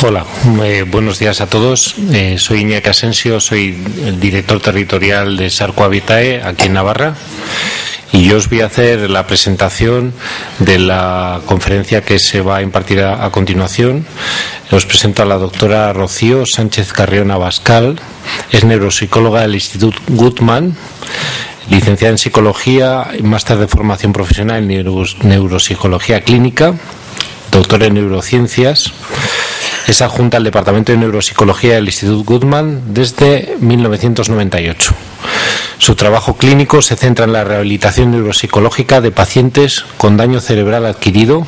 Hola, buenos días a todos. Soy Iñaki Asensio, soy el director territorial de Sarco-Habitae aquí en Navarra, y yo os voy a hacer la presentación de la conferencia que se va a impartir a continuación. Os presento a la doctora Rocío Sánchez Carrión Abascal, es neuropsicóloga del Instituto Guttmann, licenciada en Psicología, máster de formación profesional en Neuropsicología Clínica, doctora en Neurociencias. Es adjunta al Departamento de Neuropsicología del Instituto Guttmann desde 1998. Su trabajo clínico se centra en la rehabilitación neuropsicológica de pacientes con daño cerebral adquirido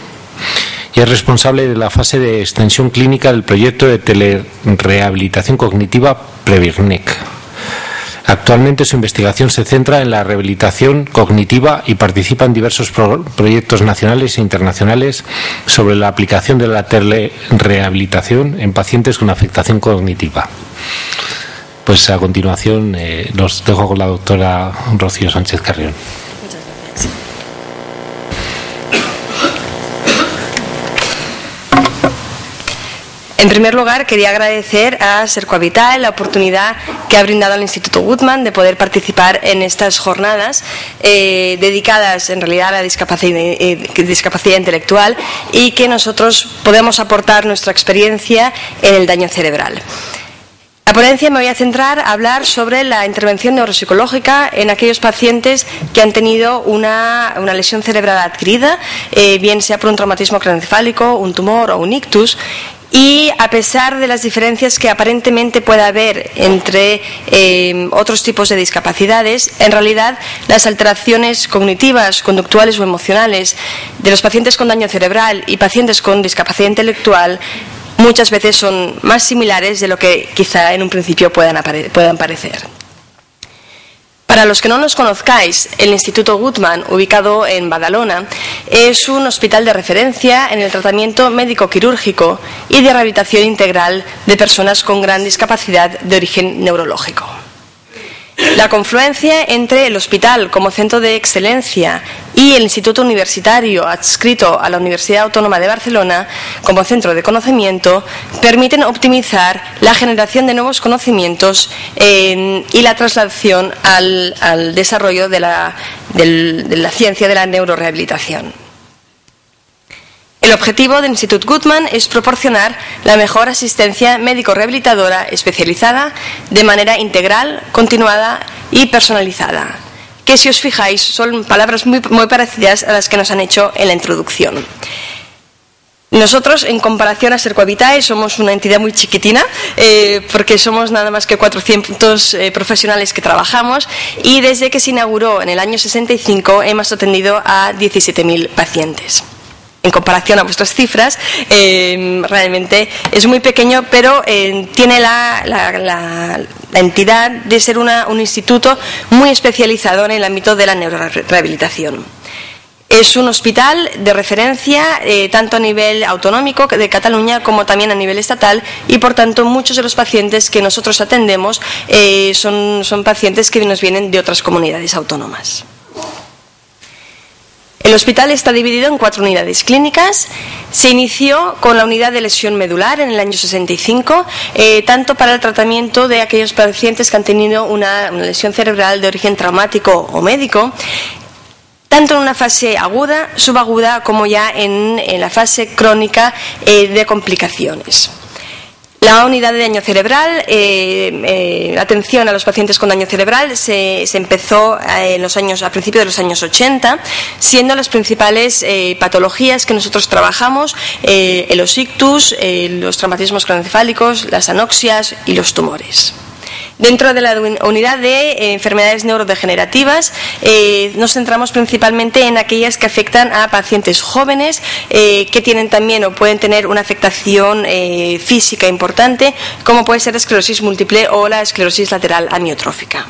y es responsable de la fase de extensión clínica del proyecto de telerehabilitación cognitiva Previrnec. Actualmente su investigación se centra en la rehabilitación cognitiva y participa en diversos proyectos nacionales e internacionales sobre la aplicación de la telerehabilitación en pacientes con afectación cognitiva. Pues a continuación los dejo con la doctora Rocío Sánchez Carrión. Muchas gracias. En primer lugar, quería agradecer a Sarco-Habitae la oportunidad que ha brindado al Instituto Guttmann de poder participar en estas jornadas dedicadas en realidad a la discapacidad intelectual y que nosotros podemos aportar nuestra experiencia en el daño cerebral. La ponencia me voy a centrar a hablar sobre la intervención neuropsicológica en aquellos pacientes que han tenido una lesión cerebral adquirida, bien sea por un traumatismo craneoencefálico, un tumor o un ictus. Y a pesar de las diferencias que aparentemente pueda haber entre otros tipos de discapacidades, en realidad las alteraciones cognitivas, conductuales o emocionales de los pacientes con daño cerebral y pacientes con discapacidad intelectual muchas veces son más similares de lo que quizá en un principio puedan parecer. Para los que no nos conozcáis, el Instituto Guttmann, ubicado en Badalona, es un hospital de referencia en el tratamiento médico-quirúrgico y de rehabilitación integral de personas con gran discapacidad de origen neurológico. La confluencia entre el hospital como centro de excelencia y el Instituto Universitario adscrito a la Universidad Autónoma de Barcelona como centro de conocimiento permiten optimizar la generación de nuevos conocimientos y la traslación al desarrollo de la ciencia de la neurorehabilitación. El objetivo del Instituto Guttmann es proporcionar la mejor asistencia médico-rehabilitadora especializada de manera integral, continuada y personalizada, que si os fijáis son palabras muy parecidas a las que nos han hecho en la introducción. Nosotros, en comparación a Sarco-Habitae, somos una entidad muy chiquitina porque somos nada más que 400 profesionales que trabajamos y desde que se inauguró en el año 65 hemos atendido a 17.000 pacientes. En comparación a vuestras cifras, realmente es muy pequeño, pero tiene la entidad de ser un instituto muy especializado en el ámbito de la neurorehabilitación. Es un hospital de referencia tanto a nivel autonómico de Cataluña como también a nivel estatal y por tanto muchos de los pacientes que nosotros atendemos son pacientes que nos vienen de otras comunidades autónomas. El hospital está dividido en 4 unidades clínicas. Se inició con la unidad de lesión medular en el año 65, tanto para el tratamiento de aquellos pacientes que han tenido una lesión cerebral de origen traumático o médico, tanto en una fase aguda, subaguda, como ya en la fase crónica de complicaciones. La unidad de daño cerebral, la atención a los pacientes con daño cerebral se empezó a principios de los años 80, siendo las principales patologías que nosotros trabajamos los ictus, los traumatismos craneoencefálicos, las anoxias y los tumores. Dentro de la unidad de enfermedades neurodegenerativas nos centramos principalmente en aquellas que afectan a pacientes jóvenes que tienen también o pueden tener una afectación física importante, como puede ser la esclerosis múltiple o la esclerosis lateral amiotrófica.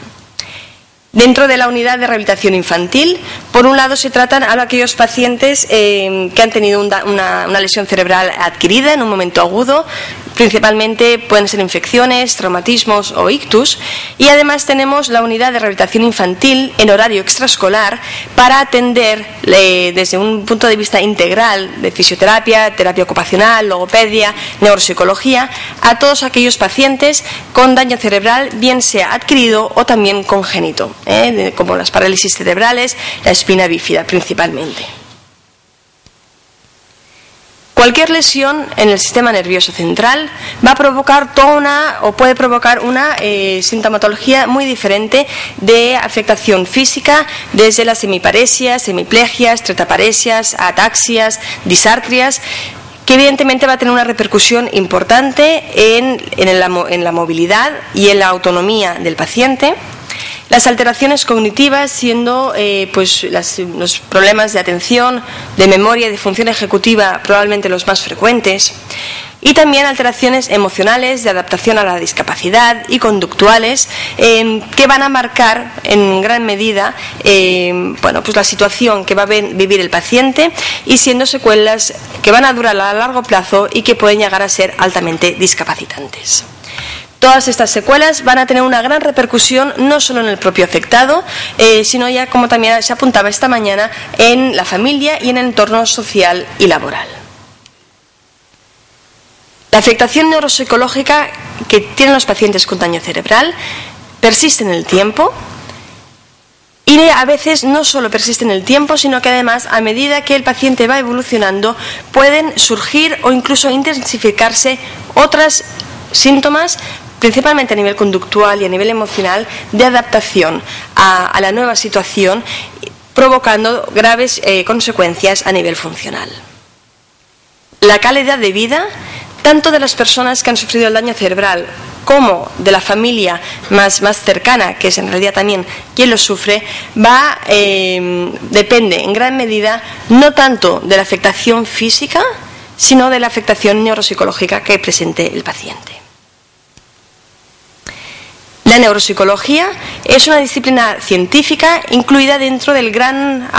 Dentro de la unidad de rehabilitación infantil, por un lado se tratan a aquellos pacientes que han tenido una lesión cerebral adquirida en un momento agudo, principalmente pueden ser infecciones, traumatismos o ictus, y además tenemos la unidad de rehabilitación infantil en horario extraescolar para atender desde un punto de vista integral de fisioterapia, terapia ocupacional, logopedia, neuropsicología, a todos aquellos pacientes con daño cerebral, bien sea adquirido o también congénito, como las parálisis cerebrales, la espina bífida principalmente. Cualquier lesión en el sistema nervioso central va a provocar puede provocar una sintomatología muy diferente de afectación física, desde las semiparesias, semiplegias, tetraparesias, ataxias, disartrias, que evidentemente va a tener una repercusión importante en la movilidad y en la autonomía del paciente. Las alteraciones cognitivas siendo los problemas de atención, de memoria y de función ejecutiva probablemente los más frecuentes, y también alteraciones emocionales de adaptación a la discapacidad y conductuales que van a marcar en gran medida la situación que va a vivir el paciente, y siendo secuelas que van a durar a largo plazo y que pueden llegar a ser altamente discapacitantes. Todas estas secuelas van a tener una gran repercusión no solo en el propio afectado, sino ya, como también se apuntaba esta mañana, en la familia y en el entorno social y laboral. La afectación neuropsicológica que tienen los pacientes con daño cerebral persiste en el tiempo, y a veces no solo persiste en el tiempo, sino que además, a medida que el paciente va evolucionando, pueden surgir o incluso intensificarse otros síntomas, principalmente a nivel conductual y a nivel emocional, de adaptación a la nueva situación, provocando graves consecuencias a nivel funcional. La calidad de vida, tanto de las personas que han sufrido el daño cerebral como de la familia más cercana, que es en realidad también quien lo sufre, depende en gran medida no tanto de la afectación física, sino de la afectación neuropsicológica que presente el paciente. La neuropsicología es una disciplina científica incluida dentro del gran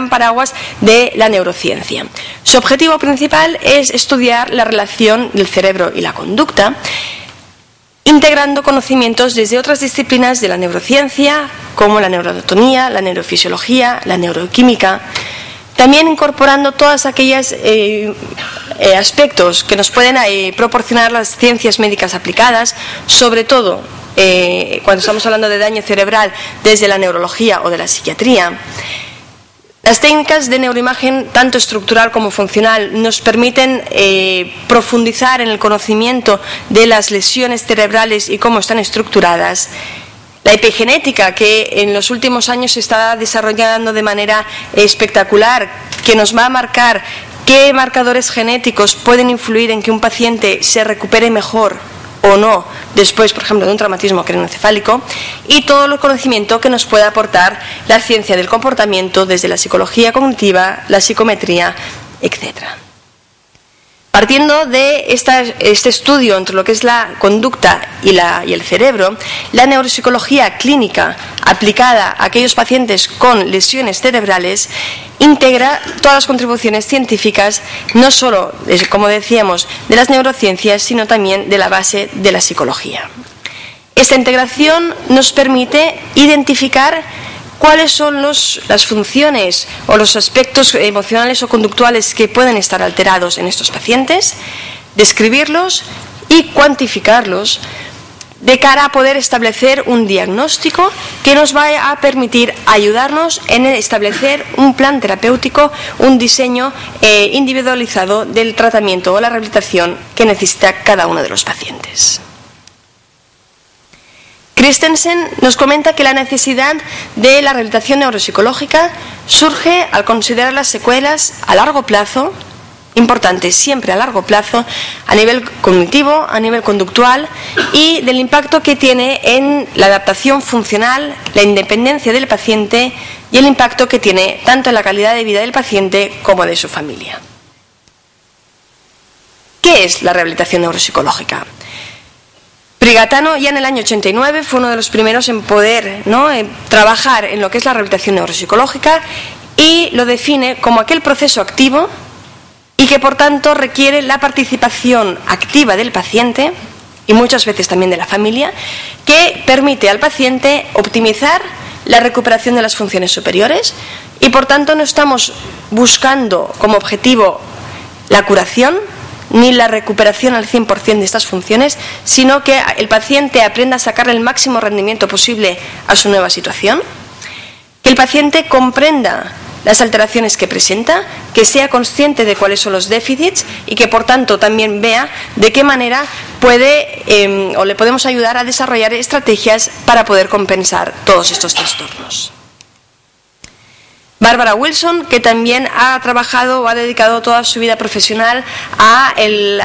paraguas de la neurociencia. Su objetivo principal es estudiar la relación del cerebro y la conducta, integrando conocimientos desde otras disciplinas de la neurociencia, como la neuroanatomía, la neurofisiología, la neuroquímica, también incorporando todos aquellos aspectos que nos pueden proporcionar las ciencias médicas aplicadas, sobre todo cuando estamos hablando de daño cerebral desde la neurología o de la psiquiatría. Las técnicas de neuroimagen, tanto estructural como funcional, nos permiten profundizar en el conocimiento de las lesiones cerebrales y cómo están estructuradas. La epigenética, que en los últimos años se está desarrollando de manera espectacular, que nos va a marcar qué marcadores genéticos pueden influir en que un paciente se recupere mejor o no después, por ejemplo, de un traumatismo craneoencefálico, y todo el conocimiento que nos puede aportar la ciencia del comportamiento desde la psicología cognitiva, la psicometría, etc. Partiendo de este estudio entre lo que es la conducta y el cerebro, la neuropsicología clínica aplicada a aquellos pacientes con lesiones cerebrales integra todas las contribuciones científicas, no solo, como decíamos, de las neurociencias, sino también de la base de la psicología. Esta integración nos permite identificar cuáles son las funciones o los aspectos emocionales o conductuales que pueden estar alterados en estos pacientes, describirlos y cuantificarlos de cara a poder establecer un diagnóstico que nos va a permitir ayudarnos en establecer un plan terapéutico, un diseño individualizado del tratamiento o la rehabilitación que necesita cada uno de los pacientes. Christensen nos comenta que la necesidad de la rehabilitación neuropsicológica surge al considerar las secuelas a largo plazo, importantes siempre a largo plazo, a nivel cognitivo, a nivel conductual, y del impacto que tiene en la adaptación funcional, la independencia del paciente y el impacto que tiene tanto en la calidad de vida del paciente como de su familia. ¿Qué es la rehabilitación neuropsicológica? Prigatano ya en el año 89 fue uno de los primeros en poder trabajar en lo que es la rehabilitación neuropsicológica, y lo define como aquel proceso activo y que por tanto requiere la participación activa del paciente y muchas veces también de la familia, que permite al paciente optimizar la recuperación de las funciones superiores y por tanto no estamos buscando como objetivo la curación ni la recuperación al 100% de estas funciones, sino que el paciente aprenda a sacar el máximo rendimiento posible a su nueva situación, que el paciente comprenda las alteraciones que presenta, que sea consciente de cuáles son los déficits y que por tanto también vea de qué manera puede o le podemos ayudar a desarrollar estrategias para poder compensar todos estos trastornos. Bárbara Wilson, que también ha trabajado o ha dedicado toda su vida profesional a el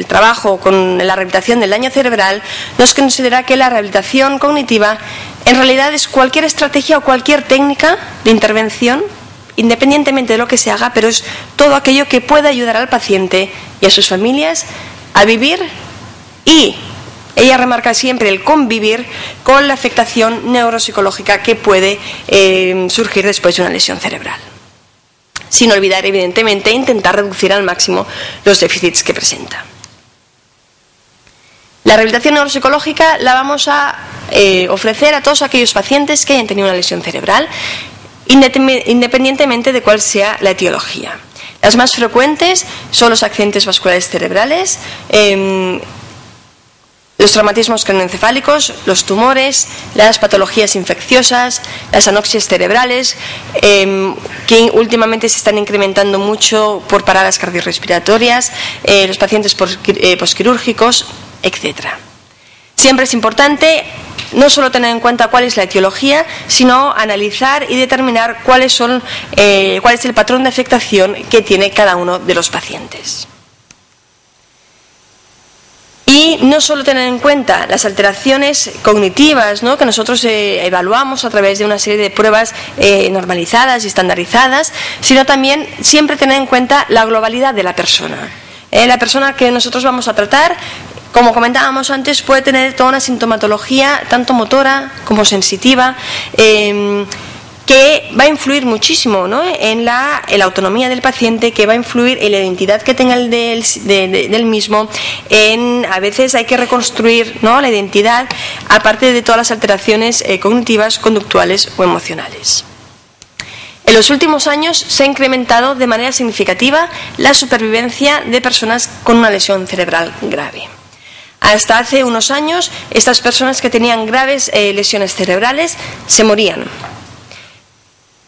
trabajo con la rehabilitación del daño cerebral, nos considera que la rehabilitación cognitiva en realidad es cualquier estrategia o cualquier técnica de intervención, independientemente de lo que se haga, pero es todo aquello que pueda ayudar al paciente y a sus familias a vivir, y ella remarca siempre el convivir con la afectación neuropsicológica que puede surgir después de una lesión cerebral. Sin olvidar, evidentemente, intentar reducir al máximo los déficits que presenta. La rehabilitación neuropsicológica la vamos a ofrecer a todos aquellos pacientes que hayan tenido una lesión cerebral, independientemente de cuál sea la etiología. Las más frecuentes son los accidentes vasculares cerebrales, los traumatismos craneoencefálicos, los tumores, las patologías infecciosas, las anoxias cerebrales, que últimamente se están incrementando mucho por paradas cardiorrespiratorias, los pacientes posquirúrgicos, etc. Siempre es importante no solo tener en cuenta cuál es la etiología, sino analizar y determinar cuál es el patrón de afectación que tiene cada uno de los pacientes. Y no solo tener en cuenta las alteraciones cognitivas, ¿no?, que nosotros evaluamos a través de una serie de pruebas normalizadas y estandarizadas, sino también siempre tener en cuenta la globalidad de la persona. La persona que nosotros vamos a tratar, como comentábamos antes, puede tener toda una sintomatología, tanto motora como sensitiva, que va a influir muchísimo, ¿no?, en la autonomía del paciente, que va a influir en la identidad que tenga el del mismo. A veces hay que reconstruir, ¿no?, la identidad, aparte de todas las alteraciones cognitivas, conductuales o emocionales. En los últimos años se ha incrementado de manera significativa la supervivencia de personas con una lesión cerebral grave. Hasta hace unos años, estas personas que tenían graves lesiones cerebrales se morían.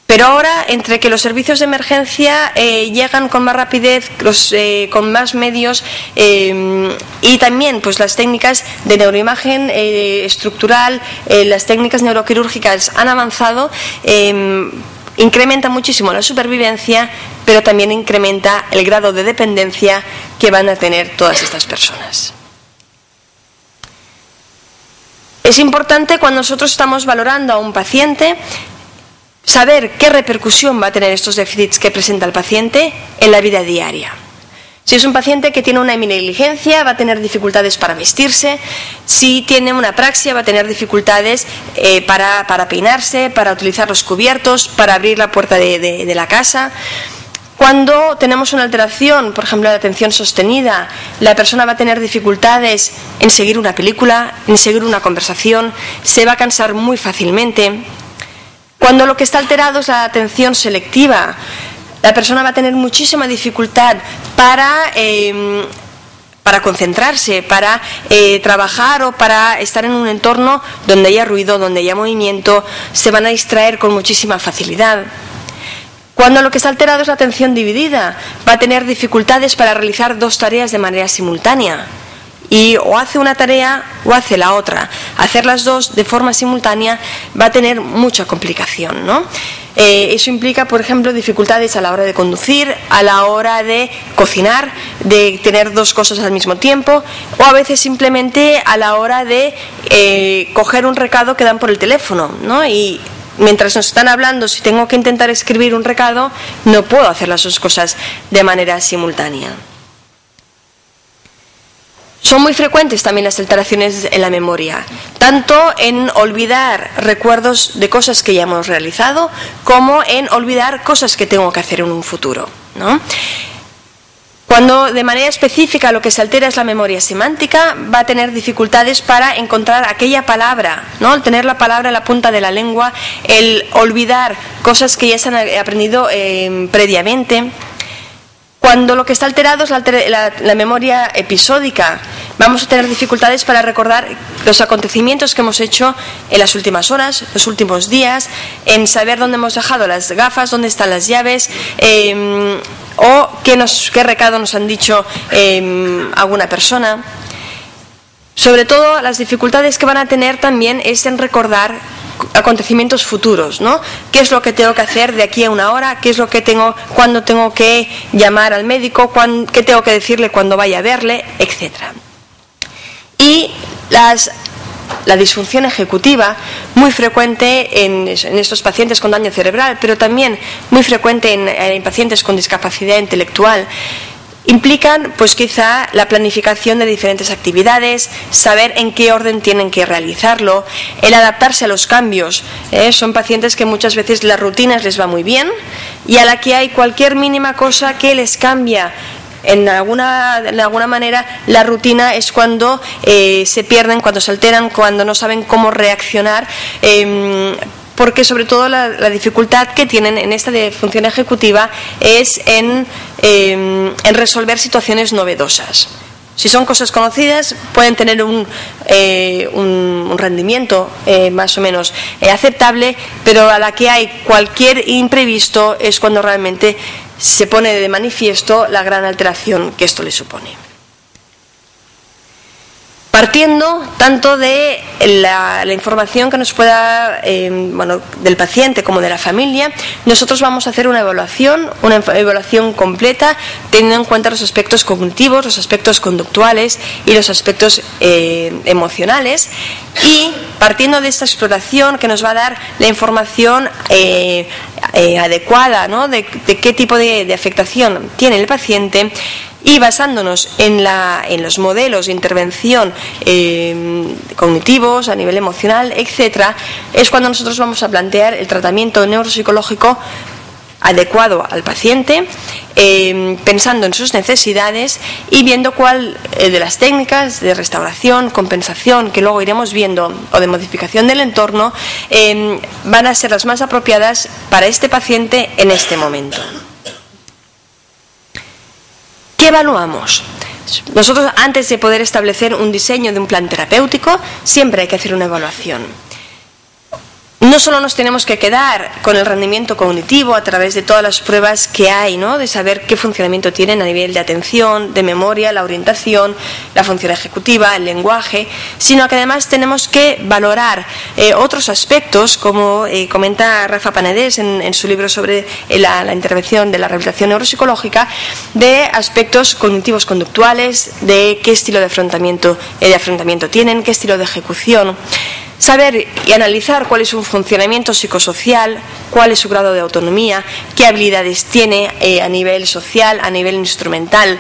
Pero ahora, entre que los servicios de emergencia llegan con más rapidez, con más medios, y también pues las técnicas de neuroimagen estructural, las técnicas neuroquirúrgicas han avanzado, incrementa muchísimo la supervivencia, pero también incrementa el grado de dependencia que van a tener todas estas personas. Es importante, cuando nosotros estamos valorando a un paciente, saber qué repercusión va a tener estos déficits que presenta el paciente en la vida diaria. Si es un paciente que tiene una heminegligencia, va a tener dificultades para vestirse. Si tiene una apraxia, va a tener dificultades para peinarse, para utilizar los cubiertos, para abrir la puerta de la casa. Cuando tenemos una alteración, por ejemplo, de atención sostenida, la persona va a tener dificultades en seguir una película, en seguir una conversación, se va a cansar muy fácilmente. Cuando lo que está alterado es la atención selectiva, la persona va a tener muchísima dificultad para concentrarse, para trabajar o para estar en un entorno donde haya ruido, donde haya movimiento, se van a distraer con muchísima facilidad. Cuando lo que está alterado es la atención dividida, va a tener dificultades para realizar dos tareas de manera simultánea. Y o hace una tarea o hace la otra. Hacer las dos de forma simultánea va a tener mucha complicación, ¿no? Eso implica, por ejemplo, dificultades a la hora de conducir, a la hora de cocinar, de tener dos cosas al mismo tiempo, o a veces simplemente a la hora de coger un recado que dan por el teléfono, ¿no? Y mientras nos están hablando, si tengo que intentar escribir un recado, no puedo hacer las dos cosas de manera simultánea. Son muy frecuentes también las alteraciones en la memoria, tanto en olvidar recuerdos de cosas que ya hemos realizado, como en olvidar cosas que tengo que hacer en un futuro, ¿no? Cuando de manera específica lo que se altera es la memoria semántica, va a tener dificultades para encontrar aquella palabra, ¿no? El tener la palabra en la punta de la lengua, el olvidar cosas que ya se han aprendido previamente. Cuando lo que está alterado es la memoria episódica, vamos a tener dificultades para recordar los acontecimientos que hemos hecho en las últimas horas, los últimos días, en saber dónde hemos dejado las gafas, dónde están las llaves, o qué recado nos han dicho alguna persona. Sobre todo, las dificultades que van a tener también es en recordar acontecimientos futuros, ¿no? ¿Qué es lo que tengo que hacer de aquí a una hora? ¿Qué es lo que cuándo tengo que llamar al médico? ¿Qué tengo que decirle cuando vaya a verle? Etcétera. Y la disfunción ejecutiva, muy frecuente en estos pacientes con daño cerebral, pero también muy frecuente en pacientes con discapacidad intelectual, implican pues quizá la planificación de diferentes actividades, saber en qué orden tienen que realizarlo, el adaptarse a los cambios. Son pacientes que muchas veces las rutinas les va muy bien y a la que hay cualquier mínima cosa que les cambia de alguna manera, la rutina es cuando se pierden, cuando se alteran, cuando no saben cómo reaccionar, porque sobre todo la dificultad que tienen en esta función ejecutiva es en resolver situaciones novedosas. Si son cosas conocidas, pueden tener un rendimiento más o menos aceptable, pero a la que hay cualquier imprevisto es cuando realmente se pone de manifiesto la gran alteración que esto le supone. Partiendo tanto de la información que nos pueda, del paciente como de la familia, nosotros vamos a hacer una evaluación completa, teniendo en cuenta los aspectos cognitivos, los aspectos conductuales y los aspectos emocionales. Y partiendo de esta exploración que nos va a dar la información adecuada, ¿no? de qué tipo de afectación tiene el paciente, y basándonos en los modelos de intervención cognitivos, a nivel emocional, etcétera, es cuando nosotros vamos a plantear el tratamiento neuropsicológico adecuado al paciente, pensando en sus necesidades y viendo cuál de las técnicas de restauración, compensación, que luego iremos viendo, o de modificación del entorno, van a ser las más apropiadas para este paciente en este momento. ¿Qué evaluamos? Nosotros, antes de poder establecer un diseño de un plan terapéutico, siempre hay que hacer una evaluación. No solo nos tenemos que quedar con el rendimiento cognitivo a través de todas las pruebas que hay, ¿no? De saber qué funcionamiento tienen a nivel de atención, de memoria, la orientación, la función ejecutiva, el lenguaje, sino que además tenemos que valorar otros aspectos, como comenta Rafa Panadés en su libro sobre la intervención de la rehabilitación neuropsicológica, de aspectos cognitivos conductuales, de qué estilo de afrontamiento tienen, qué estilo de ejecución. Saber y analizar cuál es su funcionamiento psicosocial, cuál es su grado de autonomía, qué habilidades tiene a nivel social, a nivel instrumental.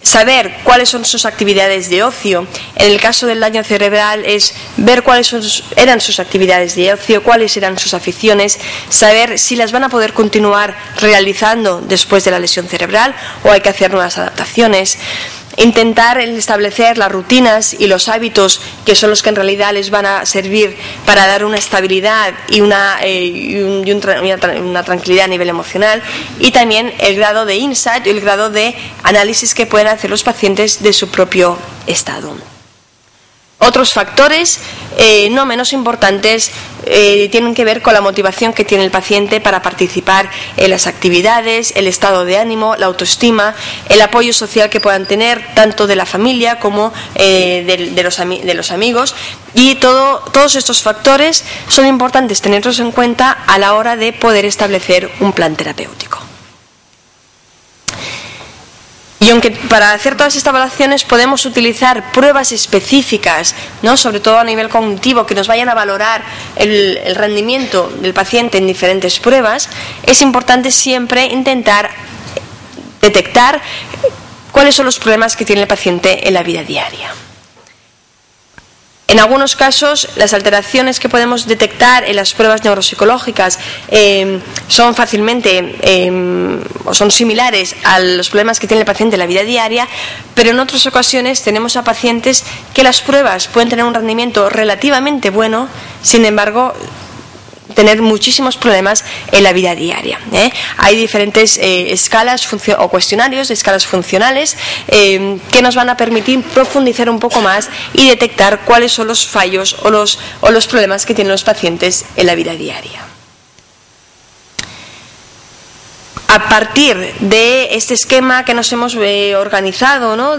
Saber cuáles son sus actividades de ocio. En el caso del daño cerebral es ver cuáles eran sus actividades de ocio, cuáles eran sus aficiones, saber si las van a poder continuar realizando después de la lesión cerebral o hay que hacer nuevas adaptaciones. Intentar establecer las rutinas y los hábitos que son los que en realidad les van a servir para dar una estabilidad y una tranquilidad a nivel emocional, y también el grado de insight y el grado de análisis que pueden hacer los pacientes de su propio estado. Otros factores no menos importantes tienen que ver con la motivación que tiene el paciente para participar en las actividades, el estado de ánimo, la autoestima, el apoyo social que puedan tener tanto de la familia como de los amigos, y todos estos factores son importantes tenerlos en cuenta a la hora de poder establecer un plan terapéutico. Y aunque para hacer todas estas evaluaciones podemos utilizar pruebas específicas, ¿no? Sobre todo a nivel cognitivo, que nos vayan a valorar el rendimiento del paciente en diferentes pruebas, es importante siempre intentar detectar cuáles son los problemas que tiene el paciente en la vida diaria. En algunos casos, las alteraciones que podemos detectar en las pruebas neuropsicológicas son fácilmente o son similares a los problemas que tiene el paciente en la vida diaria, pero en otras ocasiones tenemos a pacientes que las pruebas pueden tener un rendimiento relativamente bueno, sin embargo, tener muchísimos problemas en la vida diaria. Hay diferentes escalas o cuestionarios de escalas funcionales que nos van a permitir profundizar un poco más y detectar cuáles son los fallos o los problemas que tienen los pacientes en la vida diaria. A partir de este esquema que nos hemos organizado, ¿no?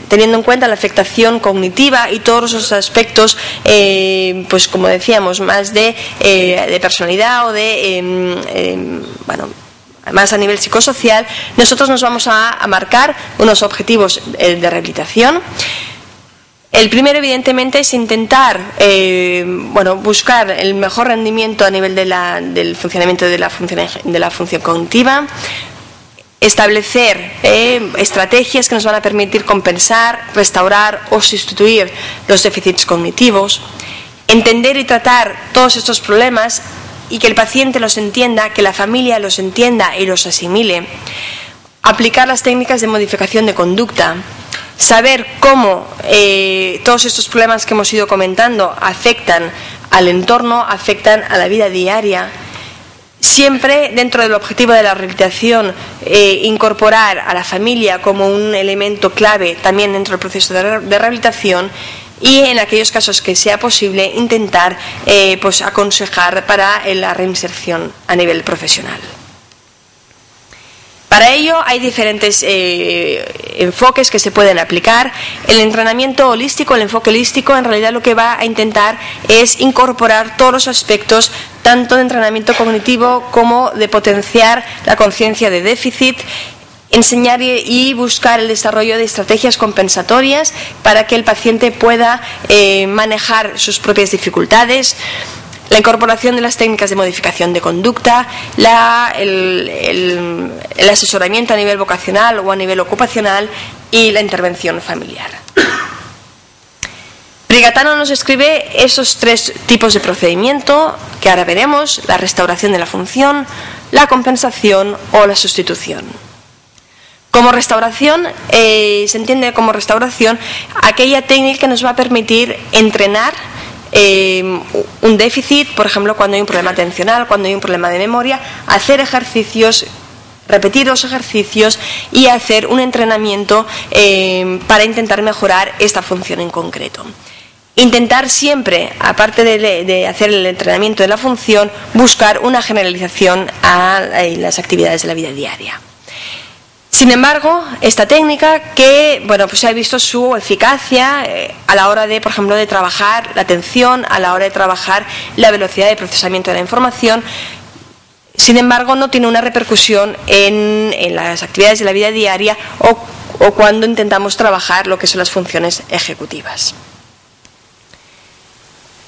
Teniendo en cuenta la afectación cognitiva y todos los aspectos, pues como decíamos, más de personalidad o más a nivel psicosocial, nosotros nos vamos a marcar unos objetivos de rehabilitación. El primero, evidentemente, es intentar buscar el mejor rendimiento a nivel del funcionamiento de la función cognitiva, establecer estrategias que nos van a permitir compensar, restaurar o sustituir los déficits cognitivos, entender y tratar todos estos problemas y que el paciente los entienda, que la familia los entienda y los asimile, aplicar las técnicas de modificación de conducta, saber cómo todos estos problemas que hemos ido comentando afectan al entorno, afectan a la vida diaria. Siempre dentro del objetivo de la rehabilitación, incorporar a la familia como un elemento clave también dentro del proceso de rehabilitación y en aquellos casos que sea posible intentar aconsejar para la reinserción a nivel profesional. Para ello hay diferentes enfoques que se pueden aplicar. El entrenamiento holístico, el enfoque holístico, en realidad lo que va a intentar es incorporar todos los aspectos, tanto de entrenamiento cognitivo como de potenciar la conciencia de déficit, enseñar y buscar el desarrollo de estrategias compensatorias para que el paciente pueda manejar sus propias dificultades, la incorporación de las técnicas de modificación de conducta, el asesoramiento a nivel vocacional o a nivel ocupacional y la intervención familiar. Brigatano nos describe esos tres tipos de procedimiento que ahora veremos: la restauración de la función, la compensación o la sustitución. Como restauración, se entiende como restauración aquella técnica que nos va a permitir entrenar un déficit, por ejemplo, cuando hay un problema atencional, cuando hay un problema de memoria, hacer ejercicios, repetir los ejercicios y hacer un entrenamiento para intentar mejorar esta función en concreto. Intentar siempre, aparte de hacer el entrenamiento de la función, buscar una generalización a las actividades de la vida diaria. Sin embargo, esta técnica que se ha visto su eficacia a la hora de, por ejemplo, de trabajar la atención, a la hora de trabajar la velocidad de procesamiento de la información, sin embargo no tiene una repercusión en las actividades de la vida diaria o cuando intentamos trabajar lo que son las funciones ejecutivas.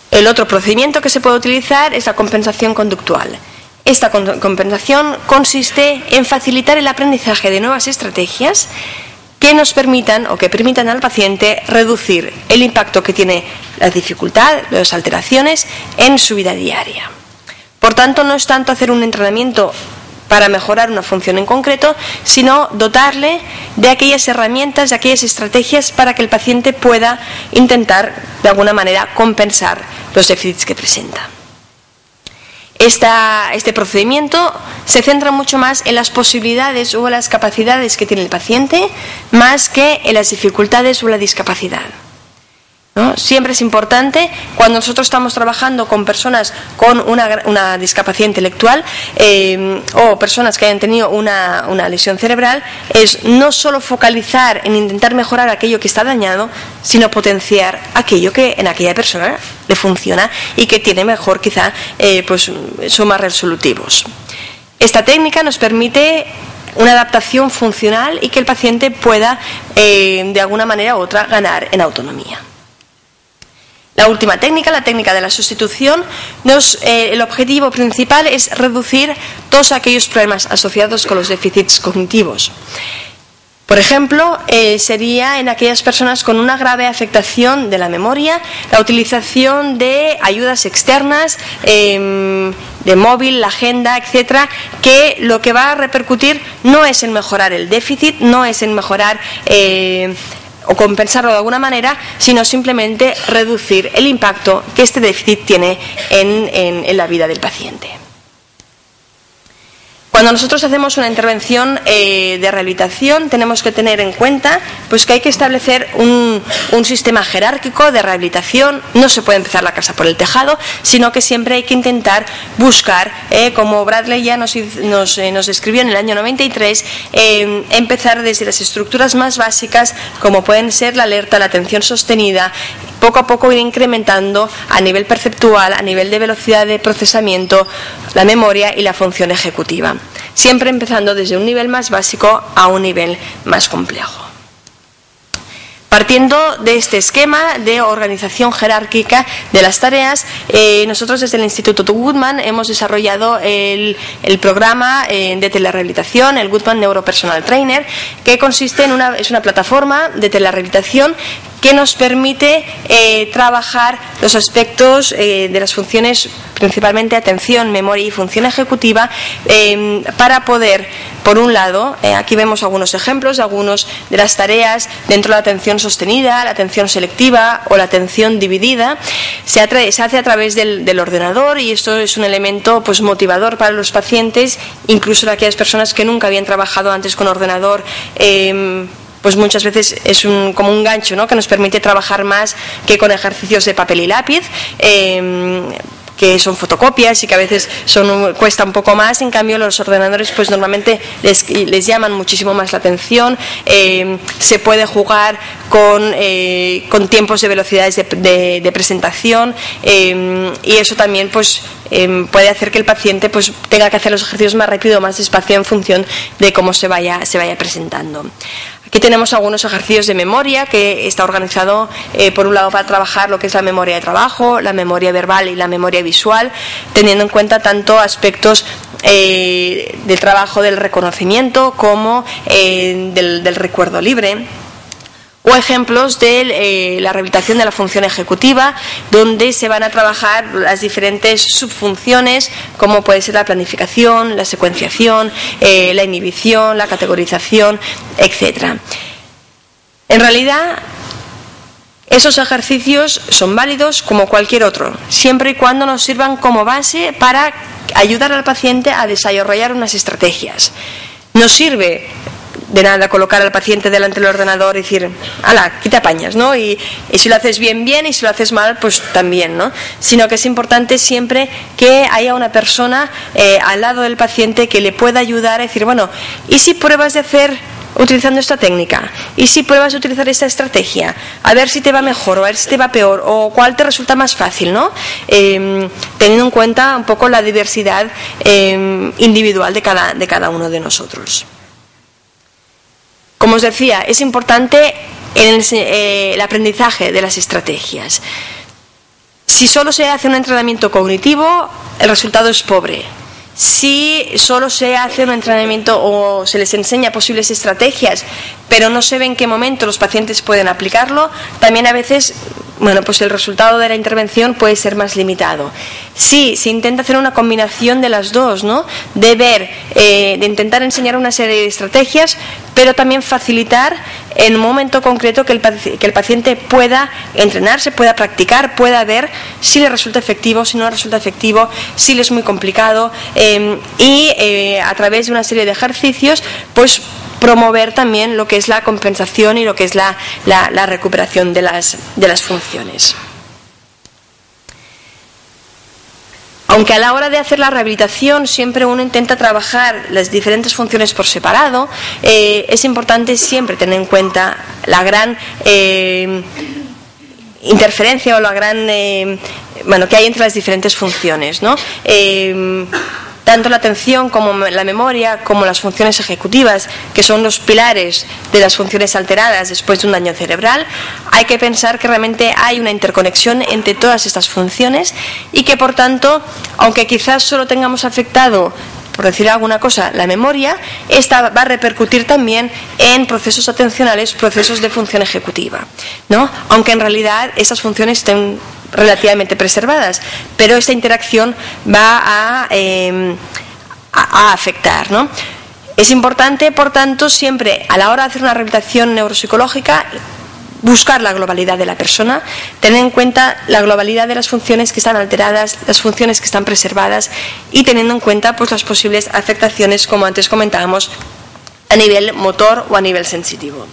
El otro procedimiento que se puede utilizar es la compensación conductual. Esta compensación consiste en facilitar el aprendizaje de nuevas estrategias que nos permitan o que permitan al paciente reducir el impacto que tiene la dificultad, las alteraciones en su vida diaria. Por tanto, no es tanto hacer un entrenamiento para mejorar una función en concreto, sino dotarle de aquellas herramientas, de aquellas estrategias para que el paciente pueda intentar de alguna manera compensar los déficits que presenta. Este procedimiento se centra mucho más en las posibilidades o en las capacidades que tiene el paciente, más que en las dificultades o la discapacidad, ¿no? Siempre es importante, cuando nosotros estamos trabajando con personas con una discapacidad intelectual o personas que hayan tenido una lesión cerebral, es no solo focalizar en intentar mejorar aquello que está dañado, sino potenciar aquello que en aquella persona le funciona y que tiene mejor, quizá, son más resolutivos. Esta técnica nos permite una adaptación funcional y que el paciente pueda, de alguna manera u otra, ganar en autonomía. La última técnica, la técnica de la sustitución, el objetivo principal es reducir todos aquellos problemas asociados con los déficits cognitivos. Por ejemplo, sería en aquellas personas con una grave afectación de la memoria, la utilización de ayudas externas, de móvil, la agenda, etcétera, que lo que va a repercutir no es en mejorar el déficit, no es en mejorar o compensarlo de alguna manera, sino simplemente reducir el impacto que este déficit tiene en la vida del paciente. Cuando nosotros hacemos una intervención de rehabilitación, tenemos que tener en cuenta pues, que hay que establecer un sistema jerárquico de rehabilitación. No se puede empezar la casa por el tejado, sino que siempre hay que intentar buscar, como Bradley ya nos describió en el año 93, empezar desde las estructuras más básicas, como pueden ser la alerta, la atención sostenida, poco a poco ir incrementando a nivel perceptual, a nivel de velocidad de procesamiento, la memoria y la función ejecutiva. Siempre empezando desde un nivel más básico a un nivel más complejo. Partiendo de este esquema de organización jerárquica de las tareas, nosotros desde el Instituto Guttmann hemos desarrollado el programa de telerehabilitación, el Guttmann Neuropersonal Trainer, que consiste es una plataforma de telerehabilitación que nos permite trabajar los aspectos de las funciones, principalmente atención, memoria y función ejecutiva, para poder, por un lado, aquí vemos algunos ejemplos de algunas de las tareas dentro de la atención sostenida, la atención selectiva o la atención dividida. Se hace a través del ordenador, y esto es un elemento pues, motivador para los pacientes, incluso para aquellas personas que nunca habían trabajado antes con ordenador. Pues muchas veces es como un gancho, ¿no?, que nos permite trabajar más que con ejercicios de papel y lápiz, que son fotocopias y que a veces cuesta un poco más. En cambio, los ordenadores pues normalmente les llaman muchísimo más la atención. Se puede jugar con tiempos de velocidades de presentación, y eso también pues puede hacer que el paciente pues tenga que hacer los ejercicios más rápido o más despacio en función de cómo se vaya presentando. Aquí tenemos algunos ejercicios de memoria que está organizado, por un lado, para trabajar lo que es la memoria de trabajo, la memoria verbal y la memoria visual, teniendo en cuenta tanto aspectos del trabajo del reconocimiento como del recuerdo libre. O ejemplos de la rehabilitación de la función ejecutiva, donde se van a trabajar las diferentes subfunciones, como puede ser la planificación, la secuenciación, la inhibición, la categorización, etc. En realidad, esos ejercicios son válidos como cualquier otro, siempre y cuando nos sirvan como base para ayudar al paciente a desarrollar unas estrategias. Nos sirve de nada colocar al paciente delante del ordenador y decir, ¡hala, aquí te apañas!, ¿no? Y si lo haces bien, bien, y si lo haces mal, pues también, ¿no? Sino que es importante siempre que haya una persona al lado del paciente que le pueda ayudar a decir, bueno, ¿y si pruebas de hacer utilizando esta técnica? ¿Y si pruebas de utilizar esta estrategia? A ver si te va mejor, o a ver si te va peor, o cuál te resulta más fácil, ¿no? Teniendo en cuenta un poco la diversidad individual de cada uno de nosotros. Como os decía, es importante el aprendizaje de las estrategias. Si solo se hace un entrenamiento cognitivo, el resultado es pobre. Si solo se hace un entrenamiento o se les enseña posibles estrategias, pero no se ve en qué momento los pacientes pueden aplicarlo, también a veces, bueno, pues el resultado de la intervención puede ser más limitado. Sí, se intenta hacer una combinación de las dos, ¿no? De intentar enseñar una serie de estrategias, pero también facilitar en un momento concreto que el paciente pueda entrenarse, pueda practicar, pueda ver si le resulta efectivo, si no le resulta efectivo, si le es muy complicado, y a través de una serie de ejercicios, pues promover también lo que es la compensación y lo que es la recuperación de las funciones. Aunque a la hora de hacer la rehabilitación siempre uno intenta trabajar las diferentes funciones por separado, es importante siempre tener en cuenta la gran interferencia o la gran que hay entre las diferentes funciones, ¿no? Tanto la atención como la memoria, como las funciones ejecutivas, que son los pilares de las funciones alteradas después de un daño cerebral, hay que pensar que realmente hay una interconexión entre todas estas funciones y que, por tanto, aunque quizás solo tengamos afectado por decir alguna cosa, la memoria, esta va a repercutir también en procesos atencionales, procesos de función ejecutiva, ¿no? Aunque en realidad esas funciones estén relativamente preservadas, pero esta interacción va a afectar, ¿no? Es importante, por tanto, siempre a la hora de hacer una rehabilitación neuropsicológica, buscar la globalidad de la persona, tener en cuenta la globalidad de las funciones que están alteradas, las funciones que están preservadas y teniendo en cuenta pues, las posibles afectaciones, como antes comentábamos, a nivel motor o a nivel sensitivo.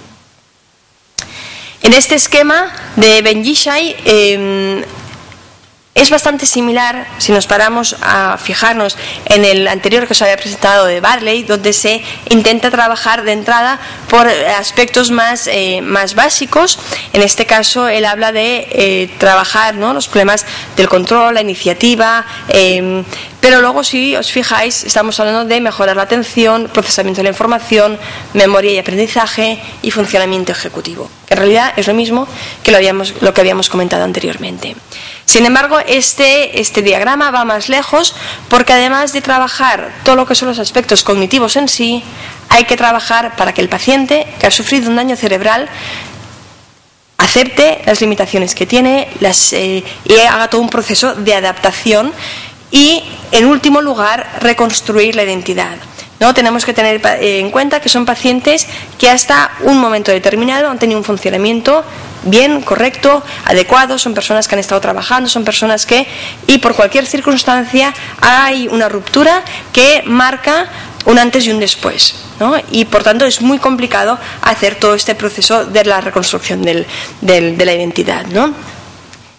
En este esquema de Ben Yishai es bastante similar, si nos paramos a fijarnos en el anterior que os había presentado de Barley, donde se intenta trabajar de entrada por aspectos más básicos. En este caso, él habla de trabajar, ¿no?, los problemas del control, la iniciativa, pero luego, si os fijáis, estamos hablando de mejorar la atención, procesamiento de la información, memoria y aprendizaje y funcionamiento ejecutivo. En realidad es lo mismo que lo que habíamos comentado anteriormente. Sin embargo, este diagrama va más lejos porque además de trabajar todo lo que son los aspectos cognitivos en sí, hay que trabajar para que el paciente que ha sufrido un daño cerebral acepte las limitaciones que tiene y haga todo un proceso de adaptación y, en último lugar, reconstruir la identidad, ¿no? Tenemos que tener en cuenta que son pacientes que hasta un momento determinado han tenido un funcionamiento bien, correcto, adecuado, son personas que han estado trabajando, son personas que, y por cualquier circunstancia, hay una ruptura que marca un antes y un después, ¿no? Y por tanto es muy complicado hacer todo este proceso de la reconstrucción de la identidad, ¿no?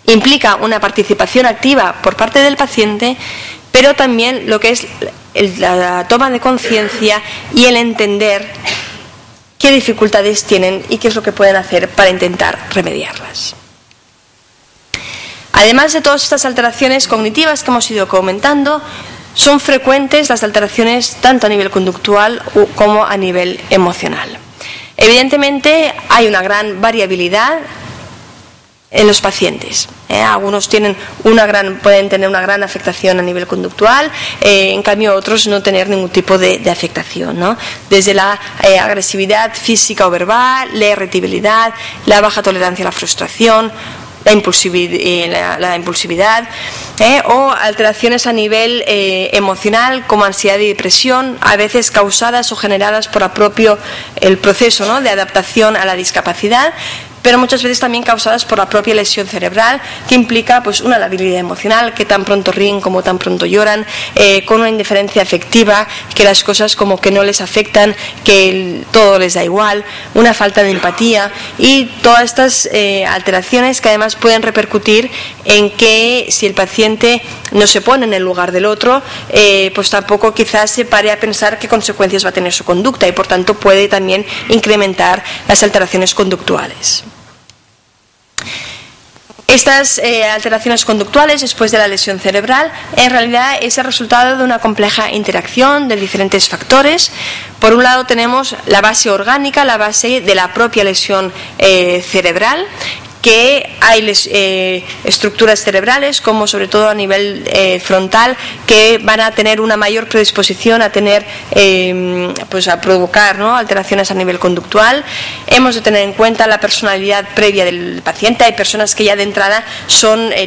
Implica una participación activa por parte del paciente, pero también lo que es la toma de conciencia y el entender qué dificultades tienen y qué es lo que pueden hacer para intentar remediarlas. Además de todas estas alteraciones cognitivas que hemos ido comentando, son frecuentes las alteraciones tanto a nivel conductual como a nivel emocional. Evidentemente hay una gran variabilidad en los pacientes. Algunos pueden tener una gran afectación a nivel conductual, en cambio otros no tener ningún tipo de afectación, ¿no? Desde la agresividad física o verbal, la irritabilidad, la baja tolerancia a la frustración, la impulsividad o alteraciones a nivel emocional como ansiedad y depresión, a veces causadas o generadas por el proceso, ¿no?, de adaptación a la discapacidad, pero muchas veces también causadas por la propia lesión cerebral, que implica pues una labilidad emocional, que tan pronto ríen como tan pronto lloran, con una indiferencia afectiva, que las cosas como que no les afectan, que todo les da igual, una falta de empatía y todas estas alteraciones que además pueden repercutir en que si el paciente no se pone en el lugar del otro, pues tampoco quizás se pare a pensar qué consecuencias va a tener su conducta y por tanto puede también incrementar las alteraciones conductuales. Estas alteraciones conductuales después de la lesión cerebral en realidad es el resultado de una compleja interacción de diferentes factores. Por un lado tenemos la base orgánica, la base de la propia lesión cerebral, que hay estructuras cerebrales, como sobre todo a nivel frontal, que van a tener una mayor predisposición a tener, pues a provocar, ¿no?, alteraciones a nivel conductual. Hemos de tener en cuenta la personalidad previa del paciente. Hay personas que ya de entrada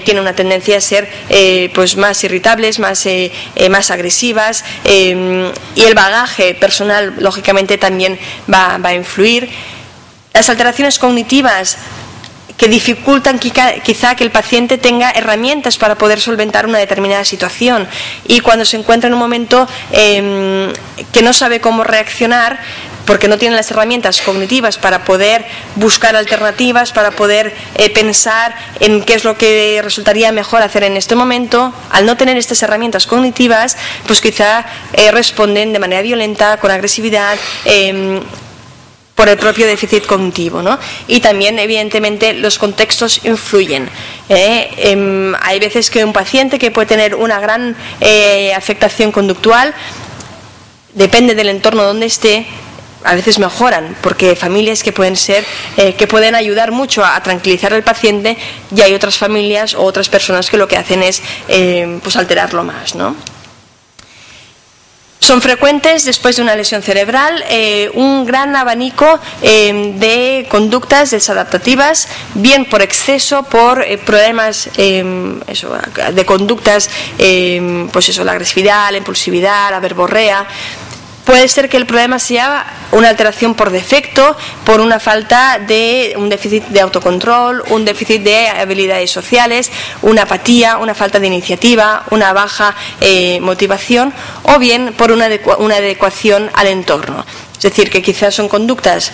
tienen una tendencia a ser pues más irritables, más agresivas, y el bagaje personal lógicamente también va a influir. Las alteraciones cognitivas que dificultan quizá que el paciente tenga herramientas para poder solventar una determinada situación, y cuando se encuentra en un momento que no sabe cómo reaccionar porque no tiene las herramientas cognitivas para poder buscar alternativas, para poder pensar en qué es lo que resultaría mejor hacer en este momento, al no tener estas herramientas cognitivas, pues quizá responden de manera violenta, con agresividad, por el propio déficit cognitivo, ¿no? Y también, evidentemente, los contextos influyen. Hay veces que un paciente que puede tener una gran afectación conductual, depende del entorno donde esté, a veces mejoran, porque familias que pueden ayudar mucho a tranquilizar al paciente, y hay otras familias o otras personas que lo que hacen es pues alterarlo más, ¿no? Son frecuentes, después de una lesión cerebral, un gran abanico de conductas desadaptativas, bien por exceso, por problemas de conductas, pues eso, la agresividad, la impulsividad, la verborrea. Puede ser que el problema sea una alteración por defecto, por una falta de un déficit de autocontrol, un déficit de habilidades sociales, una apatía, una falta de iniciativa, una baja motivación, o bien por una adecuación al entorno. Es decir, que quizás son conductas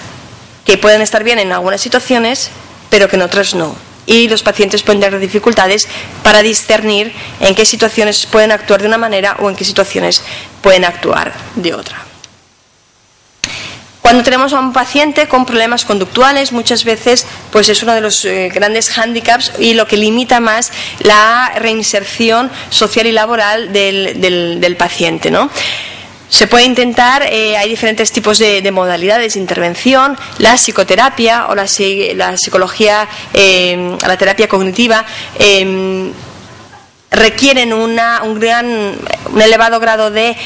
que pueden estar bien en algunas situaciones, pero que en otras no. Y los pacientes pueden tener dificultades para discernir en qué situaciones pueden actuar de una manera o en qué situaciones pueden actuar de otra. Cuando tenemos a un paciente con problemas conductuales, muchas veces pues es uno de los grandes hándicaps y lo que limita más la reinserción social y laboral del paciente, ¿no? Se puede intentar, hay diferentes tipos de modalidades de intervención, la psicoterapia o la psicología, la terapia cognitiva, requieren un elevado grado de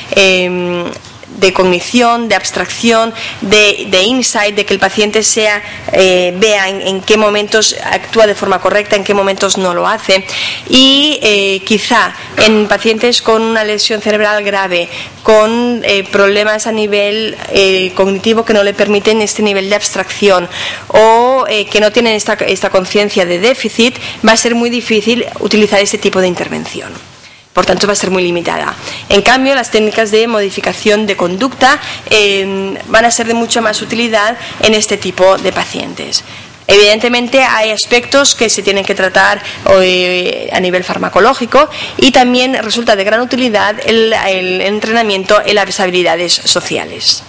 cognición, de abstracción, de insight, de que el paciente vea en qué momentos actúa de forma correcta, en qué momentos no lo hace. Y quizá en pacientes con una lesión cerebral grave, con problemas a nivel cognitivo que no le permiten este nivel de abstracción o que no tienen esta conciencia de déficit, va a ser muy difícil utilizar este tipo de intervención. Por tanto, va a ser muy limitada. En cambio, las técnicas de modificación de conducta van a ser de mucha más utilidad en este tipo de pacientes. Evidentemente, hay aspectos que se tienen que tratar a nivel farmacológico y también resulta de gran utilidad el entrenamiento en las habilidades sociales.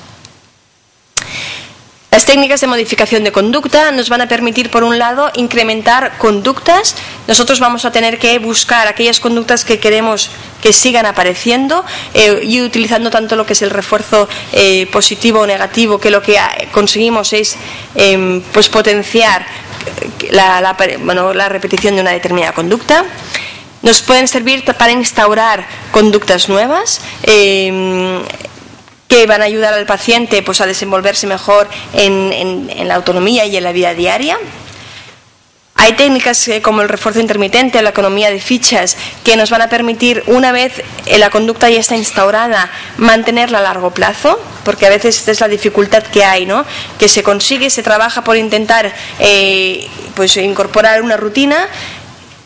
Las técnicas de modificación de conducta nos van a permitir, por un lado, incrementar conductas. Nosotros vamos a tener que buscar aquellas conductas que queremos que sigan apareciendo y utilizando tanto lo que es el refuerzo positivo o negativo, que lo que conseguimos es pues potenciar la repetición de una determinada conducta. Nos pueden servir para instaurar conductas nuevas, que van a ayudar al paciente pues, a desenvolverse mejor en la autonomía y en la vida diaria. Hay técnicas como el refuerzo intermitente o la economía de fichas que nos van a permitir, una vez la conducta ya está instaurada, mantenerla a largo plazo, porque a veces esta es la dificultad que hay, ¿no? Que se consigue, se trabaja por intentar pues, incorporar una rutina,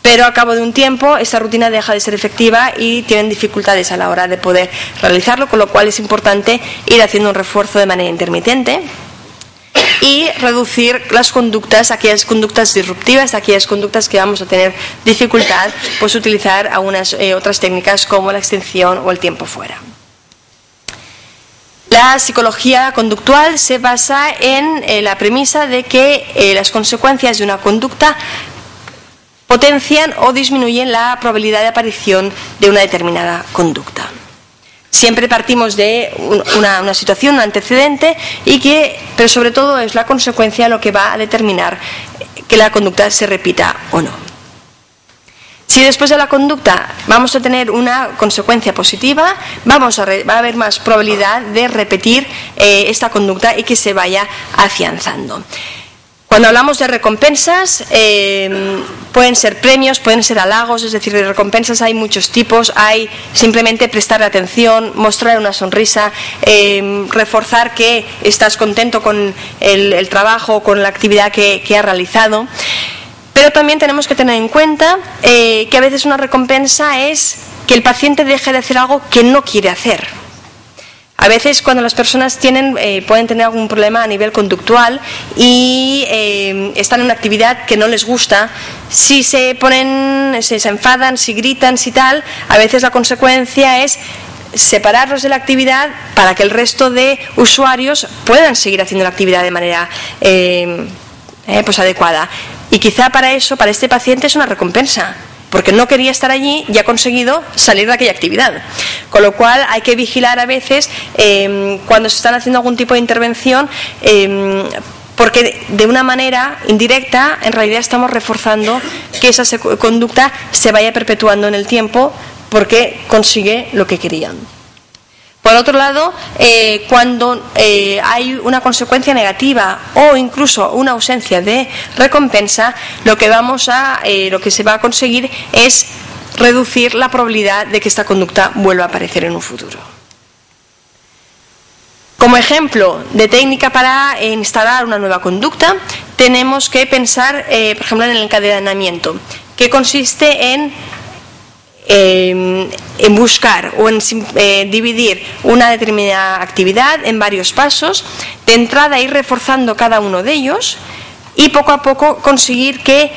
pero a cabo de un tiempo esa rutina deja de ser efectiva y tienen dificultades a la hora de poder realizarlo, con lo cual es importante ir haciendo un refuerzo de manera intermitente y reducir las conductas, aquellas conductas disruptivas, aquellas conductas que vamos a tener dificultad, pues utilizar algunas otras técnicas como la extensión o el tiempo fuera. La psicología conductual se basa en la premisa de que las consecuencias de una conducta potencian o disminuyen la probabilidad de aparición de una determinada conducta. Siempre partimos de una situación, un antecedente, pero sobre todo es la consecuencia lo que va a determinar que la conducta se repita o no. Si después de la conducta vamos a tener una consecuencia positiva, va a haber más probabilidad de repetir esta conducta y que se vaya afianzando. Cuando hablamos de recompensas, pueden ser premios, pueden ser halagos, es decir, de recompensas hay muchos tipos. Hay simplemente prestar atención, mostrar una sonrisa, reforzar que estás contento con el trabajo, con la actividad que has realizado. Pero también tenemos que tener en cuenta que a veces una recompensa es que el paciente deje de hacer algo que no quiere hacer. A veces cuando las personas pueden tener algún problema a nivel conductual y están en una actividad que no les gusta, si se enfadan, si gritan, si tal, a veces la consecuencia es separarlos de la actividad para que el resto de usuarios puedan seguir haciendo la actividad de manera pues adecuada. Y quizá para este paciente es una recompensa, porque no quería estar allí y ha conseguido salir de aquella actividad. Con lo cual hay que vigilar a veces cuando se están haciendo algún tipo de intervención, porque de una manera indirecta en realidad estamos reforzando que esa conducta se vaya perpetuando en el tiempo porque consigue lo que querían. Por otro lado, cuando hay una consecuencia negativa o incluso una ausencia de recompensa, lo que se va a conseguir es reducir la probabilidad de que esta conducta vuelva a aparecer en un futuro. Como ejemplo de técnica para instalar una nueva conducta, tenemos que pensar, por ejemplo, en el encadenamiento, que consiste en buscar o en dividir una determinada actividad en varios pasos, de entrada ir reforzando cada uno de ellos y poco a poco conseguir que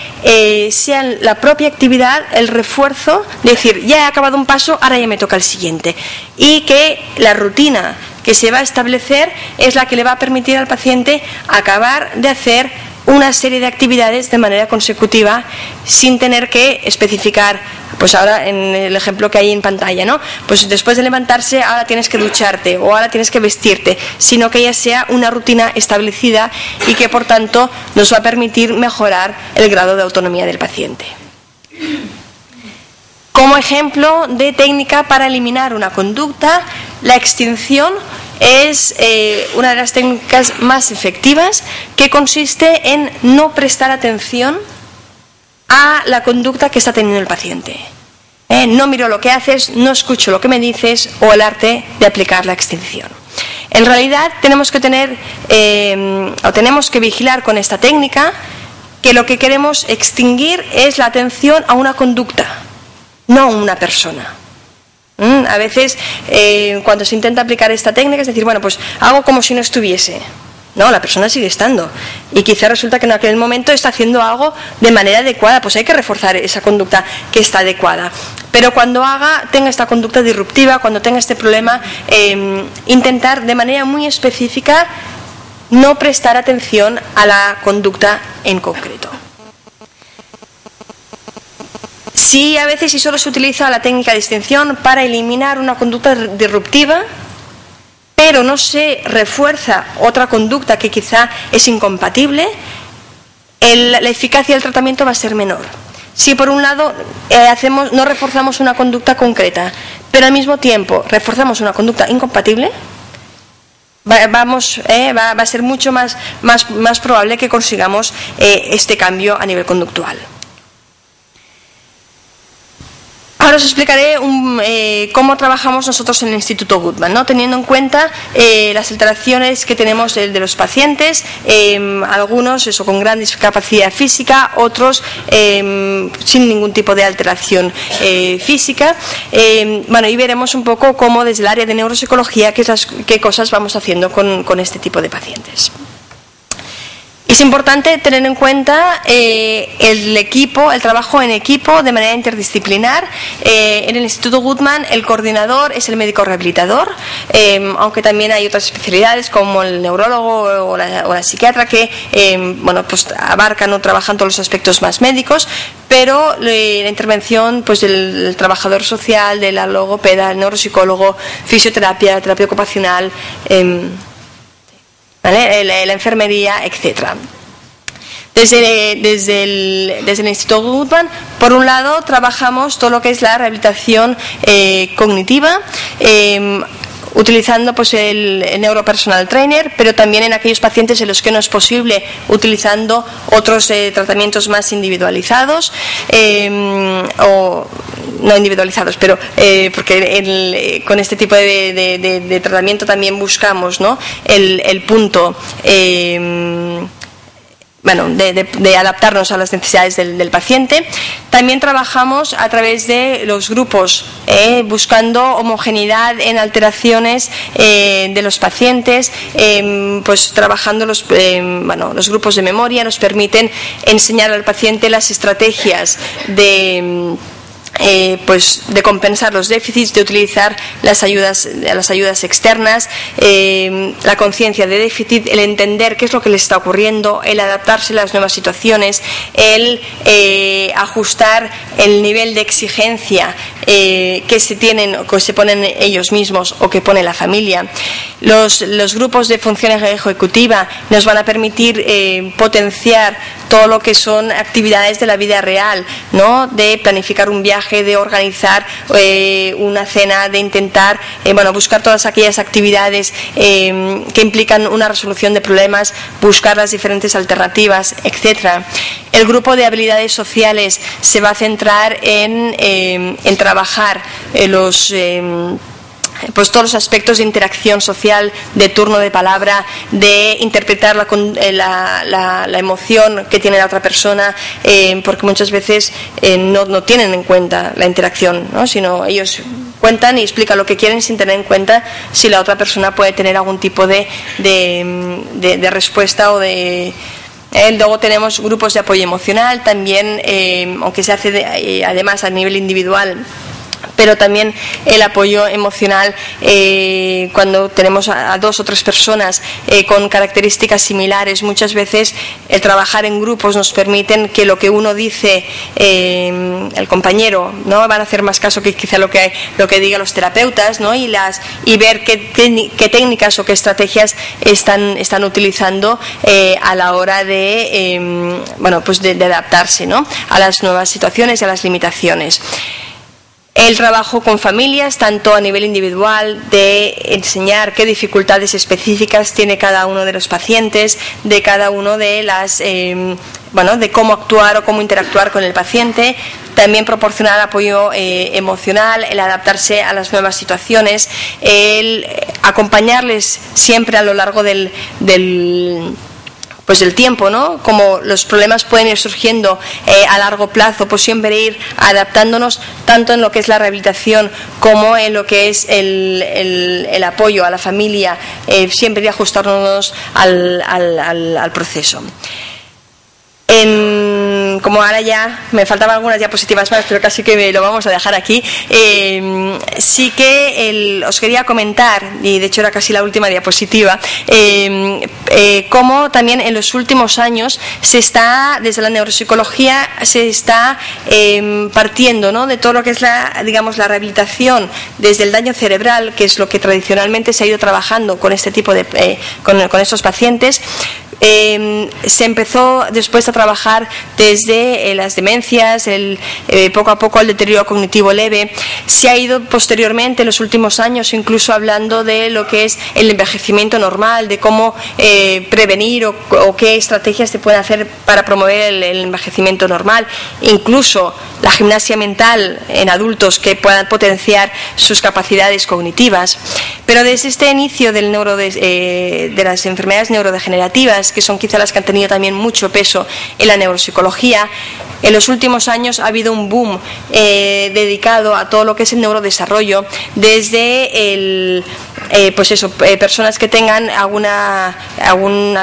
sea la propia actividad el refuerzo, de decir, ya he acabado un paso, ahora ya me toca el siguiente, y que la rutina que se va a establecer es la que le va a permitir al paciente acabar de hacer una serie de actividades de manera consecutiva sin tener que especificar, pues ahora en el ejemplo que hay en pantalla, ¿no? Pues después de levantarse ahora tienes que ducharte o ahora tienes que vestirte, sino que ya sea una rutina establecida y que por tanto nos va a permitir mejorar el grado de autonomía del paciente. Como ejemplo de técnica para eliminar una conducta, la extinción es una de las técnicas más efectivas, que consiste en no prestar atención a la conducta que está teniendo el paciente. No miro lo que haces, no escucho lo que me dices, o el arte de aplicar la extinción. En realidad tenemos que vigilar con esta técnica que lo que queremos extinguir es la atención a una conducta, no a una persona. A veces cuando se intenta aplicar esta técnica es decir, bueno, pues hago como si no estuviese. No, la persona sigue estando y quizá resulta que en aquel momento está haciendo algo de manera adecuada, pues hay que reforzar esa conducta que está adecuada. Pero cuando tenga esta conducta disruptiva, cuando tenga este problema, intentar de manera muy específica no prestar atención a la conducta en concreto. Sí, a veces solo se utiliza la técnica de extinción para eliminar una conducta disruptiva, pero no se refuerza otra conducta que quizá es incompatible, la eficacia del tratamiento va a ser menor. Si por un lado no reforzamos una conducta concreta, pero al mismo tiempo reforzamos una conducta incompatible, va a ser mucho más probable que consigamos este cambio a nivel conductual. Ahora os explicaré cómo trabajamos nosotros en el Instituto Guttmann, ¿no? Teniendo en cuenta las alteraciones que tenemos de los pacientes, algunos con gran discapacidad física, otros sin ningún tipo de alteración física. Y veremos un poco cómo desde el área de neuropsicología qué cosas vamos haciendo con este tipo de pacientes. Es importante tener en cuenta el trabajo en equipo de manera interdisciplinar. En el Instituto Guttmann el coordinador es el médico rehabilitador, aunque también hay otras especialidades como el neurólogo o la psiquiatra que pues abarcan o trabajan todos los aspectos más médicos, pero la intervención pues del trabajador social, de la logopeda, el neuropsicólogo, fisioterapia, terapia ocupacional, la enfermería, etcétera. Desde el Instituto Guttmann, por un lado, trabajamos todo lo que es la rehabilitación cognitiva, utilizando pues el neuropersonal trainer, pero también en aquellos pacientes en los que no es posible, utilizando otros tratamientos más individualizados, o no individualizados, pero porque con este tipo de tratamiento también buscamos, ¿no?, el punto de adaptarnos a las necesidades del paciente. También trabajamos a través de los grupos, buscando homogeneidad en alteraciones de los pacientes, pues trabajando los grupos de memoria nos permiten enseñar al paciente las estrategias de compensar los déficits, de utilizar las ayudas externas, la conciencia de déficit, el entender qué es lo que les está ocurriendo, el adaptarse a las nuevas situaciones, el ajustar el nivel de exigencia que se ponen ellos mismos o que pone la familia. Los grupos de función ejecutiva nos van a permitir potenciar todo lo que son actividades de la vida real, ¿no?, de planificar un viaje viaje, de organizar una cena, de intentar buscar todas aquellas actividades que implican una resolución de problemas, buscar las diferentes alternativas, etcétera. El grupo de habilidades sociales se va a centrar en trabajar todos los aspectos de interacción social, de turno de palabra, de interpretar la emoción que tiene la otra persona, porque muchas veces no tienen en cuenta la interacción, ¿no? Sino ellos cuentan y explican lo que quieren sin tener en cuenta si la otra persona puede tener algún tipo de respuesta o de... Luego tenemos grupos de apoyo emocional, también, aunque se hace además a nivel individual, pero también el apoyo emocional cuando tenemos a 2 o 3 personas con características similares. Muchas veces el trabajar en grupos nos permiten que lo que uno dice, el compañero, ¿no?, van a hacer más caso que quizá lo que digan los terapeutas, ¿no?, y ver qué técnicas o qué estrategias están utilizando a la hora de adaptarse, ¿no?, a las nuevas situaciones y a las limitaciones. El trabajo con familias, tanto a nivel individual, de enseñar qué dificultades específicas tiene cada uno de los pacientes, de cada uno de de cómo actuar o cómo interactuar con el paciente. También proporcionar apoyo emocional, el adaptarse a las nuevas situaciones, el acompañarles siempre a lo largo del tiempo, ¿no? Como los problemas pueden ir surgiendo a largo plazo, pues siempre ir adaptándonos tanto en lo que es la rehabilitación como en lo que es el apoyo a la familia, siempre ir ajustándonos al proceso. Como ahora ya me faltaban algunas diapositivas más, pero casi que lo vamos a dejar aquí, sí que os quería comentar, y de hecho era casi la última diapositiva, cómo también en los últimos años desde la neuropsicología se está partiendo, ¿no?, de todo lo que es la rehabilitación desde el daño cerebral, que es lo que tradicionalmente se ha ido trabajando con este tipo con estos pacientes. Se empezó después a trabajar desde las demencias, poco a poco el deterioro cognitivo leve. Se ha ido posteriormente en los últimos años incluso hablando de lo que es el envejecimiento normal, de cómo prevenir o qué estrategias se pueden hacer para promover el envejecimiento normal, incluso la gimnasia mental en adultos que puedan potenciar sus capacidades cognitivas. Pero desde este inicio de las enfermedades neurodegenerativas, que son quizá las que han tenido también mucho peso en la neuropsicología, en los últimos años ha habido un boom dedicado a todo lo que es el neurodesarrollo, desde personas que tengan alguna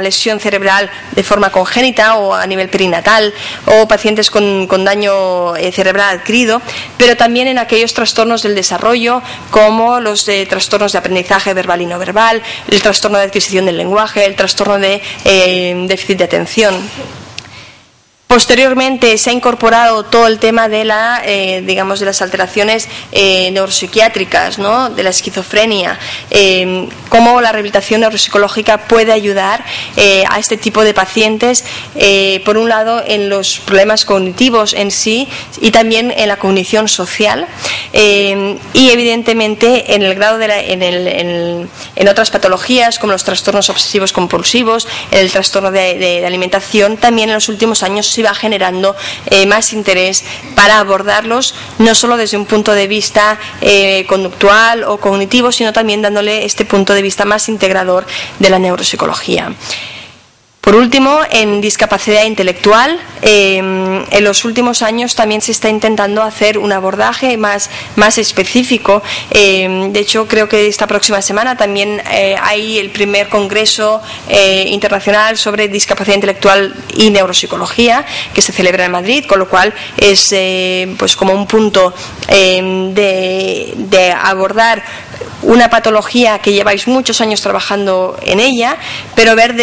lesión cerebral de forma congénita o a nivel perinatal, o pacientes con daño cerebral adquirido, pero también en aquellos trastornos del desarrollo como los trastornos de aprendizaje verbal y no verbal, el trastorno de adquisición del lenguaje, el trastorno de déficit de atención. Posteriormente se ha incorporado todo el tema de las alteraciones neuropsiquiátricas, ¿no?, de la esquizofrenia, cómo la rehabilitación neuropsicológica puede ayudar a este tipo de pacientes, por un lado en los problemas cognitivos en sí y también en la cognición social, y evidentemente en el grado en otras patologías como los trastornos obsesivos compulsivos, el trastorno de alimentación. También en los últimos años se va generando más interés para abordarlos, no solo desde un punto de vista conductual o cognitivo, sino también dándole este punto de vista más integrador de la neuropsicología. Por último, en discapacidad intelectual, en los últimos años también se está intentando hacer un abordaje más específico. De hecho, creo que esta próxima semana también hay el primer congreso internacional sobre discapacidad intelectual y neuropsicología, que se celebra en Madrid, con lo cual es como un punto de abordar una patología que lleváis muchos años trabajando en ella, pero ver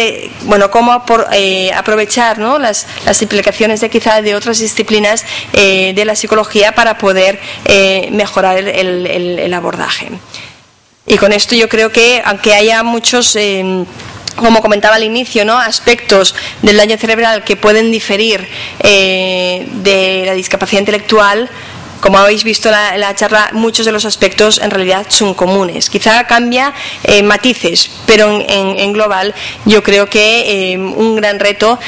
cómo aprovechar, ¿no?, las implicaciones de otras disciplinas de la psicología para poder mejorar el abordaje. Y con esto yo creo que, aunque haya muchos como comentaba al inicio, ¿no?, aspectos del daño cerebral que pueden diferir de la discapacidad intelectual, como habéis visto en la charla, muchos de los aspectos en realidad son comunes. Quizá cambia matices, pero en global yo creo que un gran reto,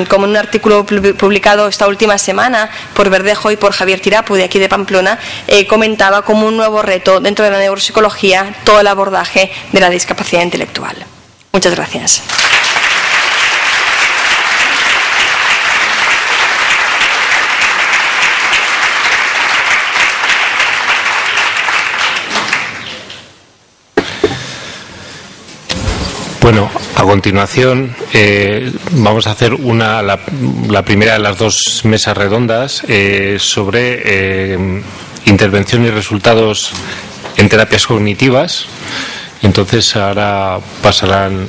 como en un artículo publicado esta última semana por Verdejo y por Javier Tirapu de aquí de Pamplona, comentaba como un nuevo reto dentro de la neuropsicología todo el abordaje de la discapacidad intelectual. Muchas gracias. Bueno, a continuación vamos a hacer la primera de las dos mesas redondas sobre intervención y resultados en terapias cognitivas. Entonces ahora pasarán